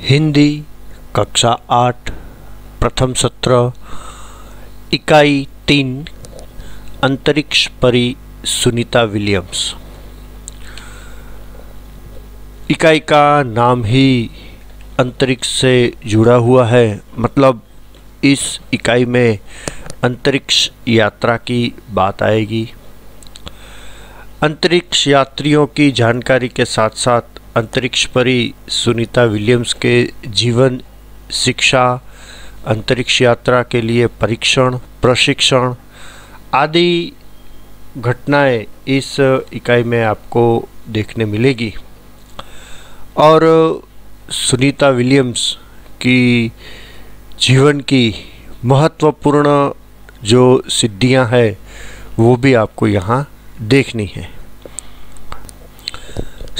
हिंदी कक्षा 8 प्रथम सत्र इकाई 3 अंतरिक्ष परी सुनीता विलियम्स। इकाई का नाम ही अंतरिक्ष से जुड़ा हुआ है, मतलब इस इकाई में अंतरिक्ष यात्रा की बात आएगी। अंतरिक्ष यात्रियों की जानकारी के साथ साथ अंतरिक्ष परी सुनीता विलियम्स के जीवन, शिक्षा, अंतरिक्ष यात्रा के लिए परीक्षण, प्रशिक्षण आदि घटनाएं इस इकाई में आपको देखने मिलेगी। और सुनीता विलियम्स की जीवन की महत्वपूर्ण जो सिद्धियां हैं वो भी आपको यहाँ देखनी है।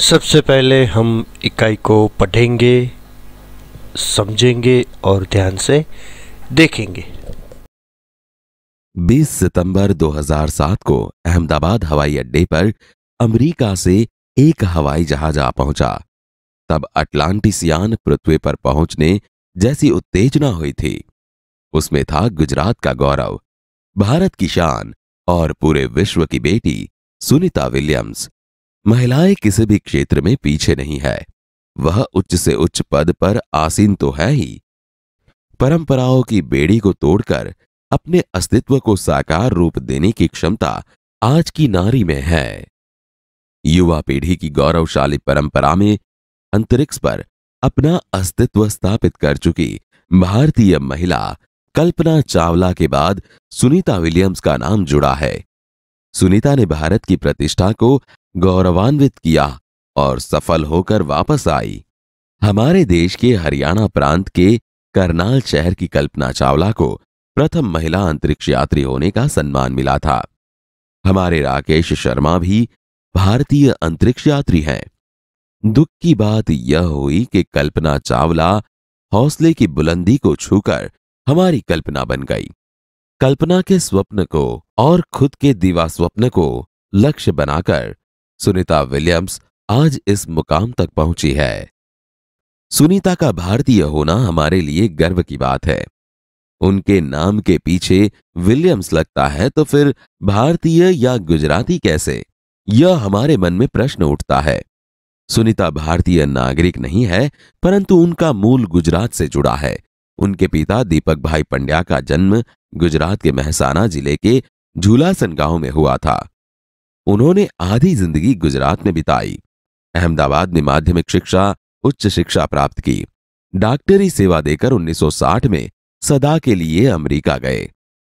सबसे पहले हम इकाई को पढ़ेंगे, समझेंगे और ध्यान से देखेंगे। 20 सितंबर 2007 को अहमदाबाद हवाई अड्डे पर अमेरिका से एक हवाई जहाज आ पहुंचा। तब अटलांटिस यान पृथ्वी पर पहुंचने जैसी उत्तेजना हुई थी। उसमें था गुजरात का गौरव, भारत की शान और पूरे विश्व की बेटी सुनीता विलियम्स। महिलाएं किसी भी क्षेत्र में पीछे नहीं है। वह उच्च से उच्च पद पर आसीन तो है ही, परंपराओं की बेड़ी को तोड़कर अपने अस्तित्व को साकार रूप देने की क्षमता आज की नारी में है। युवा पीढ़ी की गौरवशाली परंपरा में अंतरिक्ष पर अपना अस्तित्व स्थापित कर चुकी भारतीय महिला कल्पना चावला के बाद सुनीता विलियम्स का नाम जुड़ा है। सुनीता ने भारत की प्रतिष्ठा को गौरवान्वित किया और सफल होकर वापस आई। हमारे देश के हरियाणा प्रांत के करनाल शहर की कल्पना चावला को प्रथम महिला अंतरिक्ष यात्री होने का सम्मान मिला था। हमारे राकेश शर्मा भी भारतीय अंतरिक्ष यात्री हैं। दुख की बात यह हुई कि कल्पना चावला हौसले की बुलंदी को छूकर हमारी कल्पना बन गई। कल्पना के स्वप्न को और खुद के दीवा स्वप्न को लक्ष्य बनाकर सुनीता विलियम्स आज इस मुकाम तक पहुंची है। सुनीता का भारतीय होना हमारे लिए गर्व की बात है। उनके नाम के पीछे विलियम्स लगता है तो फिर भारतीय या गुजराती कैसे, यह हमारे मन में प्रश्न उठता है। सुनीता भारतीय नागरिक नहीं है, परंतु उनका मूल गुजरात से जुड़ा है। उनके पिता दीपक भाई पंड्या का जन्म गुजरात के महसाना जिले के झूलासन गांव में हुआ था। उन्होंने आधी जिंदगी गुजरात में बिताई। अहमदाबाद में माध्यमिक शिक्षा, उच्च शिक्षा प्राप्त की। डॉक्टरी सेवा देकर 1960 में सदा के लिए अमेरिका गए।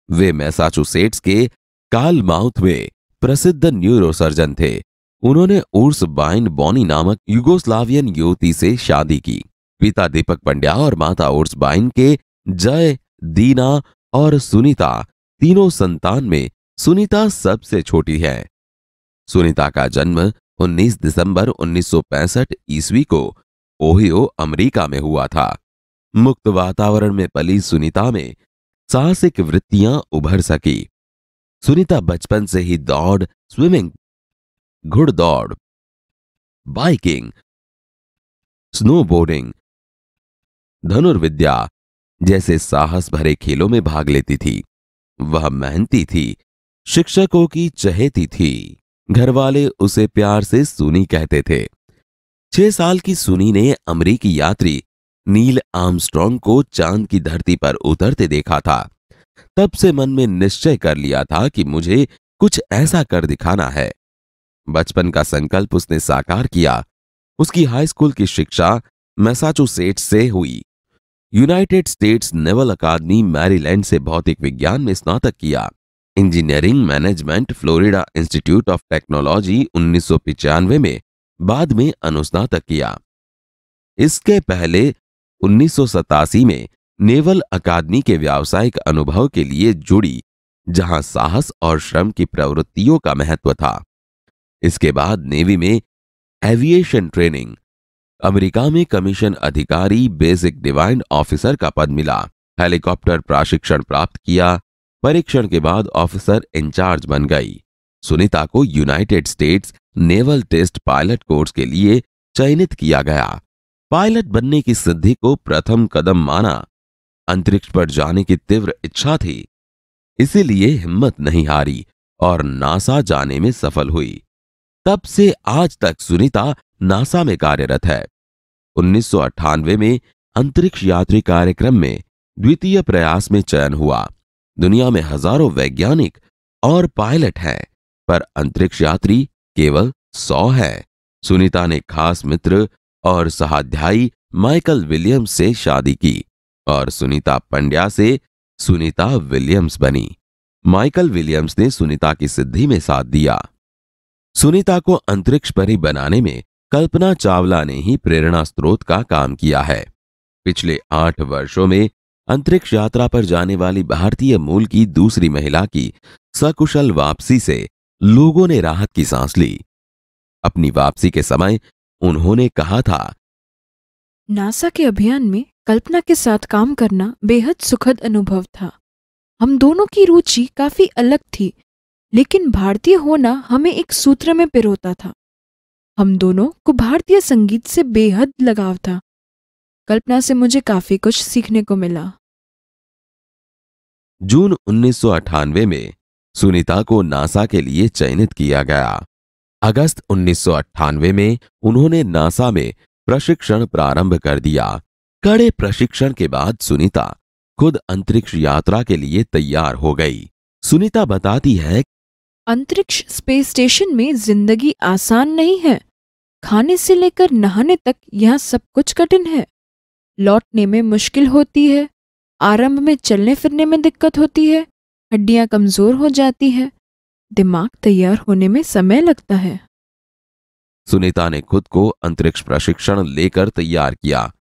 वे मैसाचुसेट्स के कार्लमाउथ में प्रसिद्ध न्यूरोसर्जन थे। उन्होंने उर्स बाइन बॉनी नामक युगोस्लावियन युवती से शादी की। पिता दीपक पंड्या और माता उर्स बाइन के जय, दीना और सुनीता तीनों संतान में सुनीता सबसे छोटी है। सुनीता का जन्म 19 दिसंबर 1965 ईस्वी को ओहियो, अमेरिका में हुआ था। मुक्त वातावरण में पली सुनीता में साहसिक वृत्तियां उभर सकी। सुनीता बचपन से ही दौड़, स्विमिंग, घुड़दौड़, बाइकिंग, स्नोबोर्डिंग, धनुर्विद्या जैसे साहस भरे खेलों में भाग लेती थी। वह मेहनती थी, शिक्षकों की चहेती थी। घरवाले उसे प्यार से सुनी कहते थे। 6 साल की सुनी ने अमेरिकी यात्री नील आर्मस्ट्रॉन्ग को चांद की धरती पर उतरते देखा था। तब से मन में निश्चय कर लिया था कि मुझे कुछ ऐसा कर दिखाना है। बचपन का संकल्प उसने साकार किया। उसकी हाई स्कूल की शिक्षा मैसाचुसेट्स से हुई। यूनाइटेड स्टेट्स नेवल अकादमी मैरीलैंड से भौतिक विज्ञान में स्नातक किया। Engineering management Florida institute of technology 1995 में बाद में अनुस्नातक किया। इसके पहले 1987 में नेवल अकादमी के व्यावसायिक अनुभव के लिए जुड़ी, जहां साहस और श्रम की प्रवृत्तियों का महत्व था। इसके बाद नेवी में एविएशन ट्रेनिंग, अमेरिका में कमीशन अधिकारी, बेसिक डिवाइन ऑफिसर का पद मिला। हेलीकॉप्टर प्रशिक्षण प्राप्त किया। परीक्षण के बाद ऑफिसर इंचार्ज बन गई। सुनीता को United States naval test pilot course के लिए चयनित किया गया। पायलट बनने की सिद्धि को प्रथम कदम माना। अंतरिक्ष पर जाने की तीव्र इच्छा थी, इसीलिए हिम्मत नहीं हारी और नासा जाने में सफल हुई। तब से आज तक सुनीता नासा में कार्यरत है। 1998 में अंतरिक्ष यात्री कार्यक्रम में द्वितीय प्रयास में चयन हुआ। दुनिया में हजारों वैज्ञानिक और पायलट हैं, पर अंतरिक्ष यात्री केवल 100 हैं। सुनीता ने खास मित्र और सहाध्यायी माइकल विलियम्स से शादी की और सुनीता पंड्या से सुनीता विलियम्स बनी। माइकल विलियम्स ने सुनीता की सिद्धि में साथ दिया। सुनीता को अंतरिक्ष परी बनाने में कल्पना चावला ने ही प्रेरणा स्रोत का काम किया है। पिछले 8 वर्षों में अंतरिक्ष यात्रा पर जाने वाली भारतीय मूल की दूसरी महिला की सकुशल वापसी से लोगों ने राहत की सांस ली। अपनी वापसी के समय उन्होंने कहा था, नासा के अभियान में कल्पना के साथ काम करना बेहद सुखद अनुभव था। हम दोनों की रुचि काफी अलग थी, लेकिन भारतीय होना हमें एक सूत्र में पिरोता था। हम दोनों को भारतीय संगीत से बेहद लगाव था। कल्पना से मुझे काफी कुछ सीखने को मिला। जून 1998 में सुनीता को नासा के लिए चयनित किया गया। अगस्त 1998 में उन्होंने नासा में प्रशिक्षण प्रारंभ कर दिया। कड़े प्रशिक्षण के बाद सुनीता खुद अंतरिक्ष यात्रा के लिए तैयार हो गई। सुनीता बताती है, अंतरिक्ष स्पेस स्टेशन में जिंदगी आसान नहीं है। खाने से लेकर नहाने तक यहाँ सब कुछ कठिन है। लौटने में मुश्किल होती है। आरंभ में चलने फिरने में दिक्कत होती है। हड्डियां कमजोर हो जाती है। दिमाग तैयार होने में समय लगता है। सुनीता ने खुद को अंतरिक्ष प्रशिक्षण लेकर तैयार किया।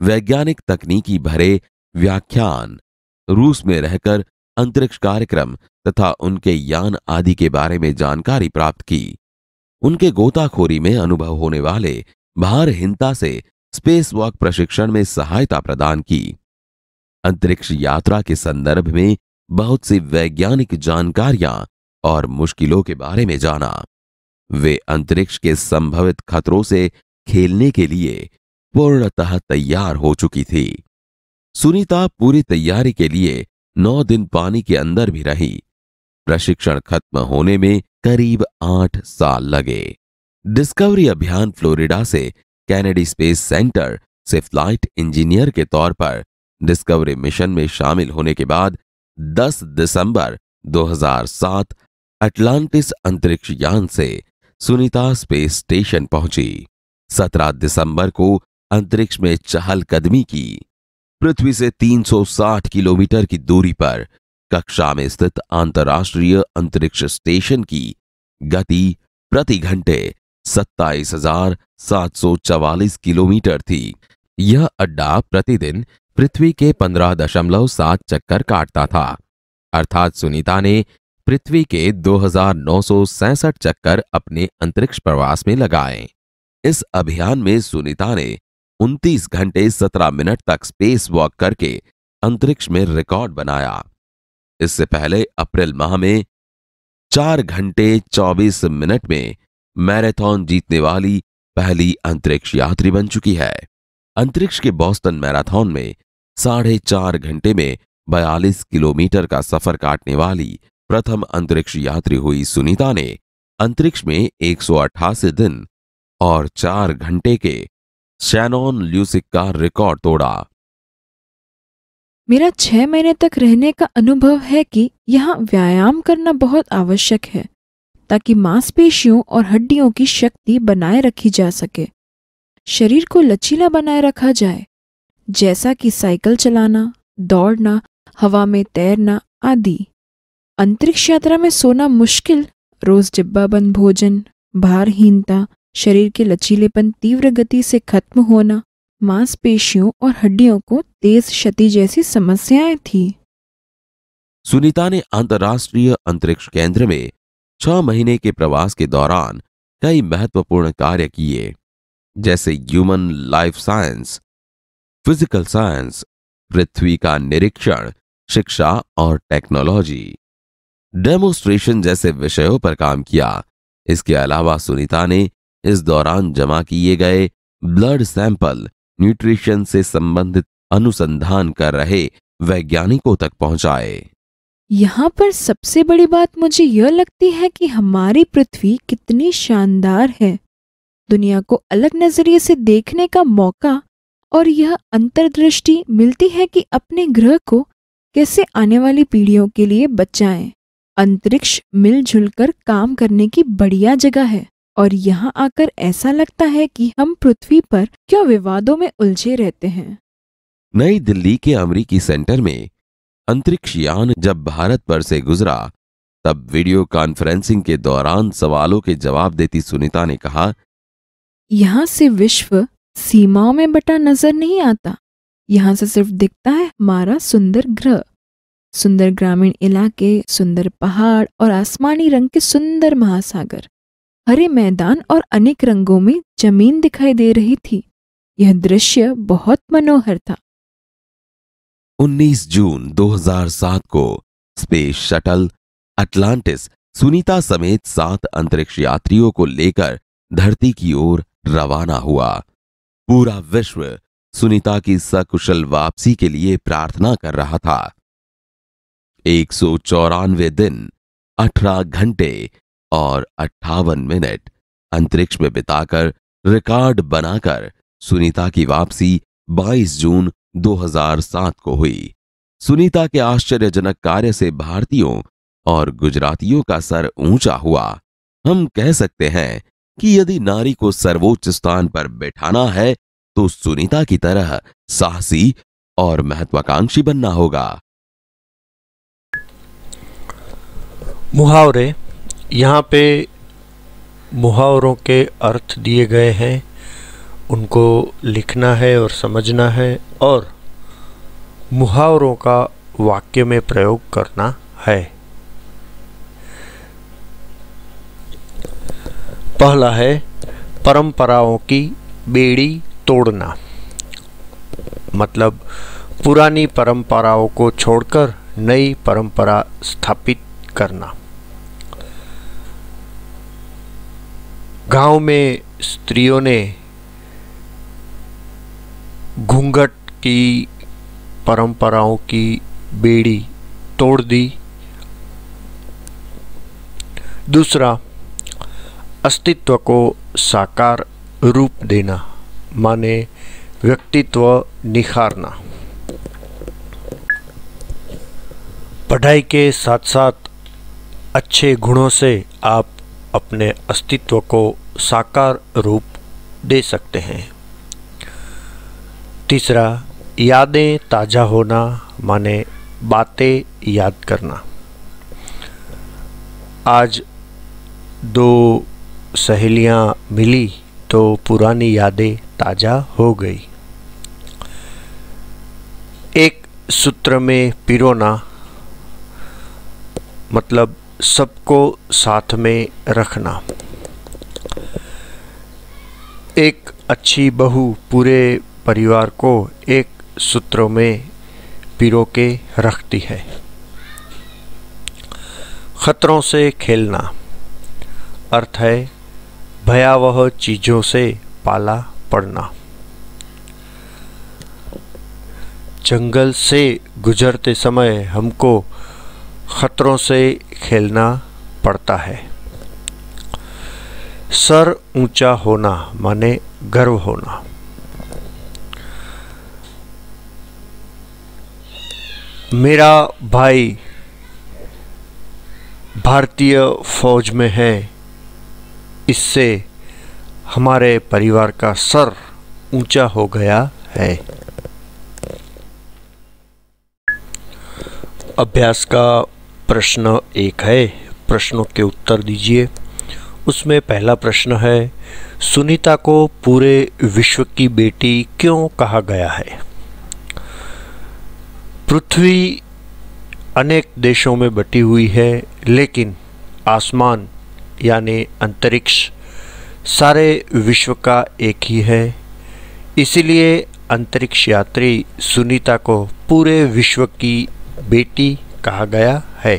वैज्ञानिक तकनीकी भरे व्याख्यान, रूस में रहकर अंतरिक्ष कार्यक्रम तथा उनके यान आदि के बारे में जानकारी प्राप्त की। उनके गोताखोरी में अनुभव होने वाले भारहीनता से स्पेस वॉक प्रशिक्षण में सहायता प्रदान की। अंतरिक्ष यात्रा के संदर्भ में बहुत सी वैज्ञानिक जानकारियां और मुश्किलों के बारे में जाना। वे अंतरिक्ष के संभवित खतरों से खेलने के लिए पूर्णतः तैयार हो चुकी थी। सुनीता पूरी तैयारी के लिए 9 दिन पानी के अंदर भी रही। प्रशिक्षण खत्म होने में करीब 8 साल लगे। डिस्कवरी अभियान फ्लोरिडा से कैनेडी स्पेस सेंटर से फ्लाइट इंजीनियर के तौर पर डिस्कवरी मिशन में शामिल होने के बाद 10 दिसंबर 2007 अटलांटिस अंतरिक्ष यान से सुनीता स्पेस स्टेशन पहुंची। 17 दिसंबर को अंतरिक्ष में चहलकदमी की। पृथ्वी से 360 किलोमीटर की दूरी पर कक्षा में स्थित अंतर्राष्ट्रीय अंतरिक्ष स्टेशन की गति प्रति घंटे 27,744 किलोमीटर थी। यह अड्डा प्रतिदिन पृथ्वी के 15.7 चक्कर काटता था, अर्थात सुनीता ने पृथ्वी के 2,967 चक्कर अपने अंतरिक्ष प्रवास में लगाए। इस अभियान में सुनीता ने 29 घंटे 17 मिनट तक स्पेस वॉक करके अंतरिक्ष में रिकॉर्ड बनाया। इससे पहले अप्रैल माह में 4 घंटे 24 मिनट में मैराथन जीतने वाली पहली अंतरिक्ष यात्री बन चुकी है। अंतरिक्ष के बोस्टन मैराथन में 4.5 घंटे में 42 किलोमीटर का सफर काटने वाली प्रथम अंतरिक्ष यात्री हुई सुनीता ने अंतरिक्ष में 188 दिन और 4 घंटे के शैनॉन ल्यूसिक का रिकॉर्ड तोड़ा। मेरा 6 महीने तक रहने का अनुभव है कि यहाँ व्यायाम करना बहुत आवश्यक है ताकि मांसपेशियों और हड्डियों की शक्ति बनाए रखी जा सके, शरीर को लचीला बनाए रखा जाए, जैसा कि साइकिल चलाना, दौड़ना, हवा में तैरना आदि। अंतरिक्ष यात्रा में सोना मुश्किल, रोज डिब्बाबंद भोजन, भारहीनता, शरीर के लचीलेपन तीव्र गति से खत्म होना, मांसपेशियों और हड्डियों को तेज क्षति जैसी समस्याएं थी। सुनीता ने अंतर्राष्ट्रीय अंतरिक्ष केंद्र में 6 महीने के प्रवास के दौरान कई महत्वपूर्ण कार्य किए, जैसे human life science, physical science, पृथ्वी का निरीक्षण, शिक्षा और टेक्नोलॉजी, डेमोन्स्ट्रेशन जैसे विषयों पर काम किया। इसके अलावा सुनीता ने इस दौरान जमा किए गए ब्लड सैंपल न्यूट्रिशन से संबंधित अनुसंधान कर रहे वैज्ञानिकों तक पहुंचाए। यहाँ पर सबसे बड़ी बात मुझे यह लगती है कि हमारी पृथ्वी कितनी शानदार है। दुनिया को अलग नजरिए से देखने का मौका और यह अंतर्दृष्टि मिलती है कि अपने ग्रह को कैसे आने वाली पीढ़ियों के लिए बचाएं। अंतरिक्ष मिलजुल कर काम करने की बढ़िया जगह है और यहाँ आकर ऐसा लगता है कि हम पृथ्वी पर क्यों विवादों में उलझे रहते हैं। नई दिल्ली के अमेरिकी सेंटर में अंतरिक्ष यान जब भारत पर से गुजरा तब वीडियो कॉन्फ्रेंसिंग के दौरान सवालों के जवाब देती सुनीता ने कहा, यहाँ से विश्व सीमाओं में बटा नजर नहीं आता। यहाँ से सिर्फ दिखता है हमारा सुंदर ग्रह, सुंदर ग्रामीण इलाके, सुंदर पहाड़ और आसमानी रंग के सुंदर महासागर, हरे मैदान और अनेक रंगों में जमीन दिखाई दे रही थी। यह दृश्य बहुत मनोहर था। 19 जून 2007 को स्पेस शटल अटलांटिस सुनीता समेत 7 अंतरिक्ष यात्रियों को लेकर धरती की ओर रवाना हुआ। पूरा विश्व सुनीता की सकुशल वापसी के लिए प्रार्थना कर रहा था। 194 दिन, 18 घंटे और 58 मिनट अंतरिक्ष में बिताकर रिकॉर्ड बनाकर सुनीता की वापसी 22 जून 2007 को हुई। सुनीता के आश्चर्यजनक कार्य से भारतीयों और गुजरातियों का सर ऊंचा हुआ। हम कह सकते हैं कि यदि नारी को सर्वोच्च स्थान पर बैठाना है तो सुनीता की तरह साहसी और महत्वाकांक्षी बनना होगा। मुहावरे, यहाँ पे मुहावरों के अर्थ दिए गए हैं, उनको लिखना है और समझना है और मुहावरों का वाक्य में प्रयोग करना है। पहला है परंपराओं की बेड़ी तोड़ना, मतलब पुरानी परंपराओं को छोड़कर नई परंपरा स्थापित करना। गांव में स्त्रियों ने घूंघट की परंपराओं की बेड़ी तोड़ दी। दूसरा, अस्तित्व को साकार रूप देना, माने व्यक्तित्व निखारना। पढ़ाई के साथ साथ अच्छे गुणों से आप अपने अस्तित्व को साकार रूप दे सकते हैं। तीसरा, यादें ताज़ा होना, माने बातें याद करना। आज 2 सहेलियां मिली तो पुरानी यादें ताज़ा हो गई। एक सूत्र में पिरोना, मतलब सबको साथ में रखना। एक अच्छी बहू पूरे परिवार को एक सूत्र में पिरो के रखती है। खतरों से खेलना, अर्थ है भयावह चीज़ों से पाला पड़ना। जंगल से गुजरते समय हमको खतरों से खेलना पड़ता है। सर ऊंचा होना, माने गर्व होना। मेरा भाई भारतीय फौज में है, इससे हमारे परिवार का सर ऊंचा हो गया है। अभ्यास का प्रश्न 1 है, प्रश्नों के उत्तर दीजिए। उसमें पहला प्रश्न है, सुनीता को पूरे विश्व की बेटी क्यों कहा गया है? पृथ्वी अनेक देशों में बटी हुई है, लेकिन आसमान यानी अंतरिक्ष सारे विश्व का एक ही है। इसीलिए अंतरिक्ष यात्री सुनीता को पूरे विश्व की बेटी कहा गया है।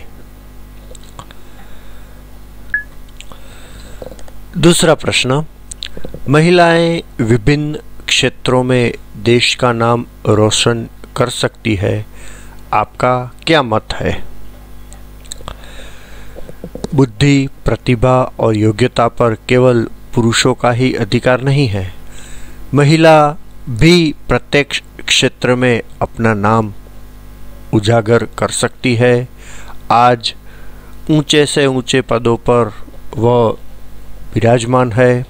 दूसरा प्रश्न, महिलाएं विभिन्न क्षेत्रों में देश का नाम रोशन कर सकती है। आपका क्या मत है? बुद्धि, प्रतिभा और योग्यता पर केवल पुरुषों का ही अधिकार नहीं है। महिला भी प्रत्येक क्षेत्र में अपना नाम उजागर कर सकती है। आज ऊंचे से ऊंचे पदों पर वह विराजमान है।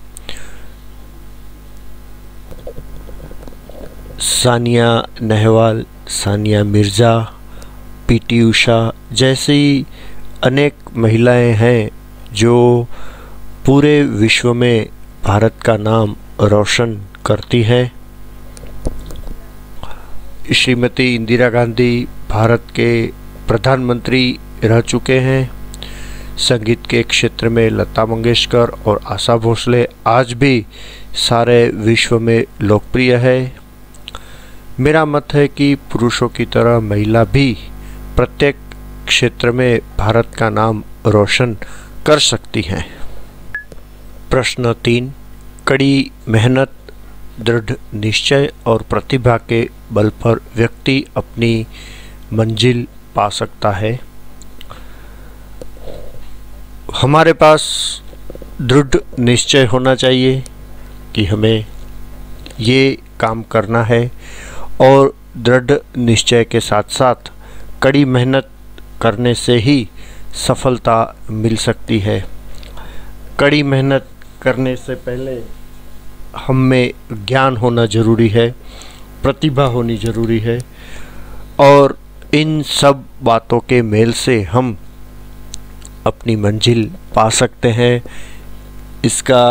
सानिया नेहवाल, सानिया मिर्ज़ा, पीटी उषा जैसी अनेक महिलाएं हैं जो पूरे विश्व में भारत का नाम रोशन करती हैं। श्रीमती इंदिरा गांधी भारत के प्रधानमंत्री रह चुके हैं। संगीत के क्षेत्र में लता मंगेशकर और आशा भोसले आज भी सारे विश्व में लोकप्रिय है। मेरा मत है कि पुरुषों की तरह महिला भी प्रत्येक क्षेत्र में भारत का नाम रोशन कर सकती हैं। प्रश्न 3, कड़ी मेहनत, दृढ़ निश्चय और प्रतिभा के बल पर व्यक्ति अपनी मंजिल पा सकता है। हमारे पास दृढ़ निश्चय होना चाहिए कि हमें ये काम करना है और दृढ़ निश्चय के साथ साथ कड़ी मेहनत करने से ही सफलता मिल सकती है। कड़ी मेहनत करने से पहले हम में ज्ञान होना ज़रूरी है, प्रतिभा होनी ज़रूरी है और इन सब बातों के मेल से हम अपनी मंजिल पा सकते हैं। इसका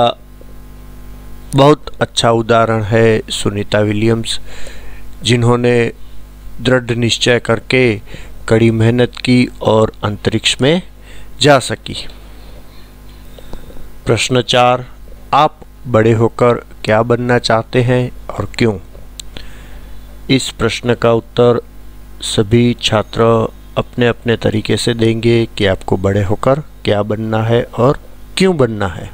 बहुत अच्छा उदाहरण है सुनीता विलियम्स, जिन्होंने दृढ़ निश्चय करके कड़ी मेहनत की और अंतरिक्ष में जा सकी। प्रश्न 4, आप बड़े होकर क्या बनना चाहते हैं और क्यों? इस प्रश्न का उत्तर सभी छात्र अपने अपने तरीके से देंगे कि आपको बड़े होकर क्या बनना है और क्यों बनना है।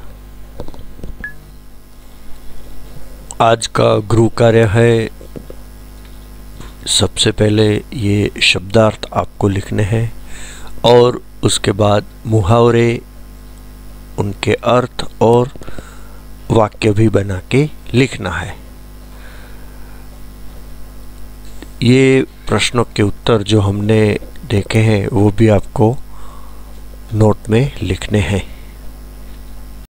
आज का गृह कार्य है, सबसे पहले ये शब्दार्थ आपको लिखने हैं और उसके बाद मुहावरे, उनके अर्थ और वाक्य भी बना के लिखना है। ये प्रश्नों के उत्तर जो हमने देखे हैं वो भी आपको नोट में लिखने हैं।